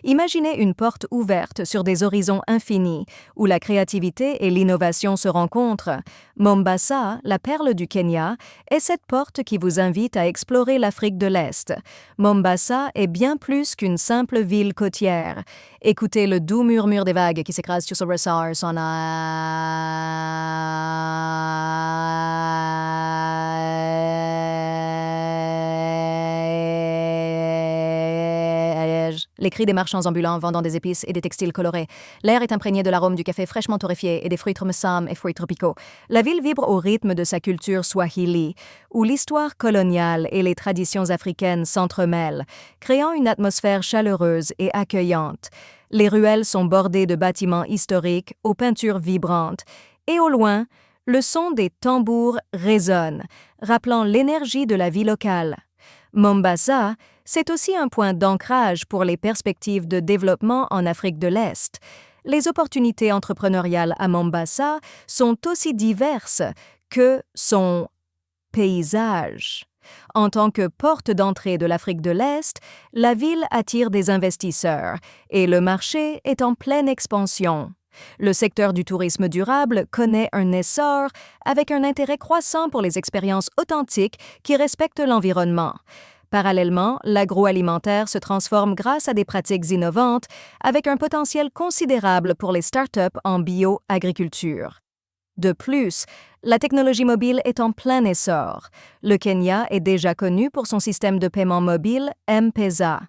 Imaginez une porte ouverte sur des horizons infinis, où la créativité et l'innovation se rencontrent. Mombasa, la perle du Kenya, est cette porte qui vous invite à explorer l'Afrique de l'Est. Mombasa est bien plus qu'une simple ville côtière. Écoutez le doux murmure des vagues qui s'écrasent sur ce ressort, son les cris des marchands ambulants vendant des épices et des textiles colorés. L'air est imprégné de l'arôme du café fraîchement torréfié et des fruits tramsam et fruits tropicaux. La ville vibre au rythme de sa culture swahili, où l'histoire coloniale et les traditions africaines s'entremêlent, créant une atmosphère chaleureuse et accueillante. Les ruelles sont bordées de bâtiments historiques aux peintures vibrantes, et au loin, le son des tambours résonne, rappelant l'énergie de la vie locale. Mombasa, c'est aussi un point d'ancrage pour les perspectives de développement en Afrique de l'Est. Les opportunités entrepreneuriales à Mombasa sont aussi diverses que son paysage. En tant que porte d'entrée de l'Afrique de l'Est, la ville attire des investisseurs et le marché est en pleine expansion. Le secteur du tourisme durable connaît un essor avec un intérêt croissant pour les expériences authentiques qui respectent l'environnement. Parallèlement, l'agroalimentaire se transforme grâce à des pratiques innovantes avec un potentiel considérable pour les startups en bio-agriculture. De plus, la technologie mobile est en plein essor. Le Kenya est déjà connu pour son système de paiement mobile M-Pesa.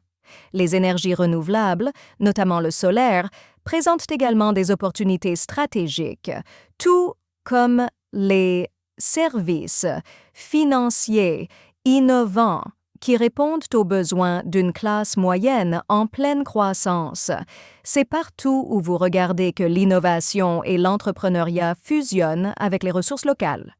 Les énergies renouvelables, notamment le solaire, présentent également des opportunités stratégiques, tout comme les services financiers innovants qui répondent aux besoins d'une classe moyenne en pleine croissance. C'est partout où vous regardez que l'innovation et l'entrepreneuriat fusionnent avec les ressources locales.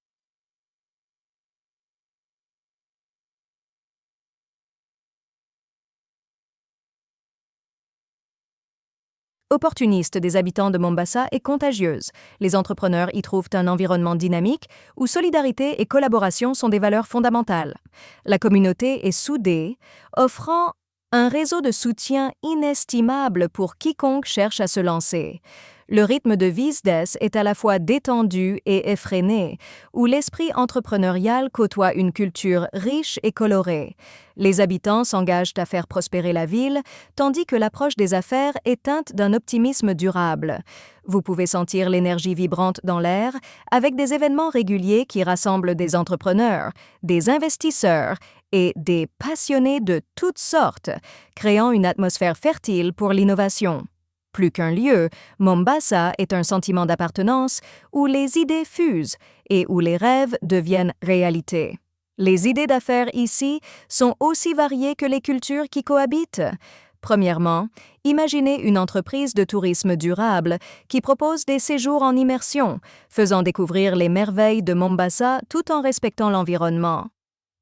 Opportuniste des habitants de Mombasa est contagieuse. Les entrepreneurs y trouvent un environnement dynamique où solidarité et collaboration sont des valeurs fondamentales. La communauté est soudée, offrant un réseau de soutien inestimable pour quiconque cherche à se lancer. Le rythme de Visdes est à la fois détendu et effréné, où l'esprit entrepreneurial côtoie une culture riche et colorée. Les habitants s'engagent à faire prospérer la ville, tandis que l'approche des affaires est teinte d'un optimisme durable. Vous pouvez sentir l'énergie vibrante dans l'air, avec des événements réguliers qui rassemblent des entrepreneurs, des investisseurs et des passionnés de toutes sortes, créant une atmosphère fertile pour l'innovation. Plus qu'un lieu, Mombasa est un sentiment d'appartenance où les idées fusent et où les rêves deviennent réalité. Les idées d'affaires ici sont aussi variées que les cultures qui cohabitent. Premièrement, imaginez une entreprise de tourisme durable qui propose des séjours en immersion, faisant découvrir les merveilles de Mombasa tout en respectant l'environnement.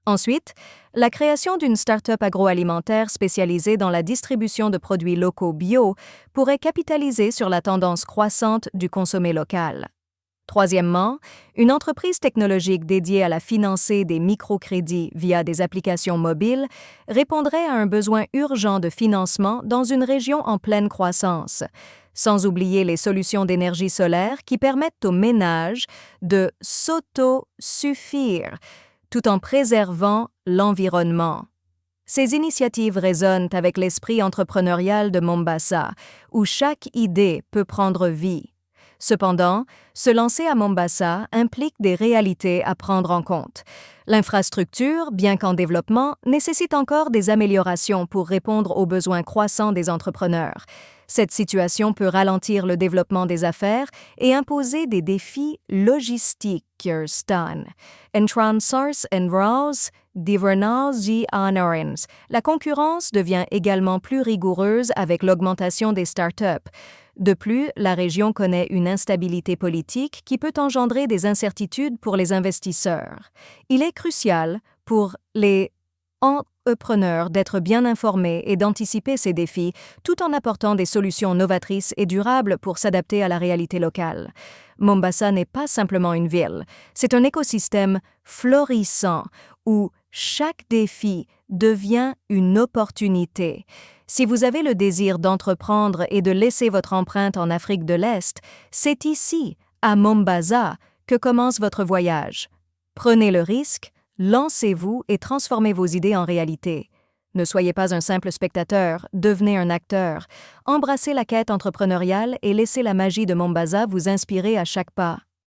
Ensuite, la création d'une start-up agroalimentaire spécialisée dans la distribution de produits locaux bio pourrait capitaliser sur la tendance croissante du consommé local. Troisièmement, une entreprise technologique dédiée à la financer des microcrédits via des applications mobiles répondrait à un besoin urgent de financement dans une région en pleine croissance, sans oublier les solutions d'énergie solaire qui permettent aux ménages de s'auto-suffire, tout en préservant l'environnement. Ces initiatives résonnent avec l'esprit entrepreneurial de Mombasa, où chaque idée peut prendre vie. Cependant, se lancer à Mombasa implique des réalités à prendre en compte. L'infrastructure, bien qu'en développement, nécessite encore des améliorations pour répondre aux besoins croissants des entrepreneurs. Cette situation peut ralentir le développement des affaires et imposer des défis logistiques. La concurrence devient également plus rigoureuse avec l'augmentation des startups. De plus, la région connaît une instabilité politique qui peut engendrer des incertitudes pour les investisseurs. Il est crucial pour les entrepreneurs d'être bien informés et d'anticiper ces défis, tout en apportant des solutions novatrices et durables pour s'adapter à la réalité locale. Mombasa n'est pas simplement une ville, c'est un écosystème florissant où Chaque défi devient une opportunité. Si vous avez le désir d'entreprendre et de laisser votre empreinte en Afrique de l'Est, c'est ici, à Mombasa, que commence votre voyage. Prenez le risque, lancez-vous et transformez vos idées en réalité. Ne soyez pas un simple spectateur, devenez un acteur. Embrassez la quête entrepreneuriale et laissez la magie de Mombasa vous inspirer à chaque pas.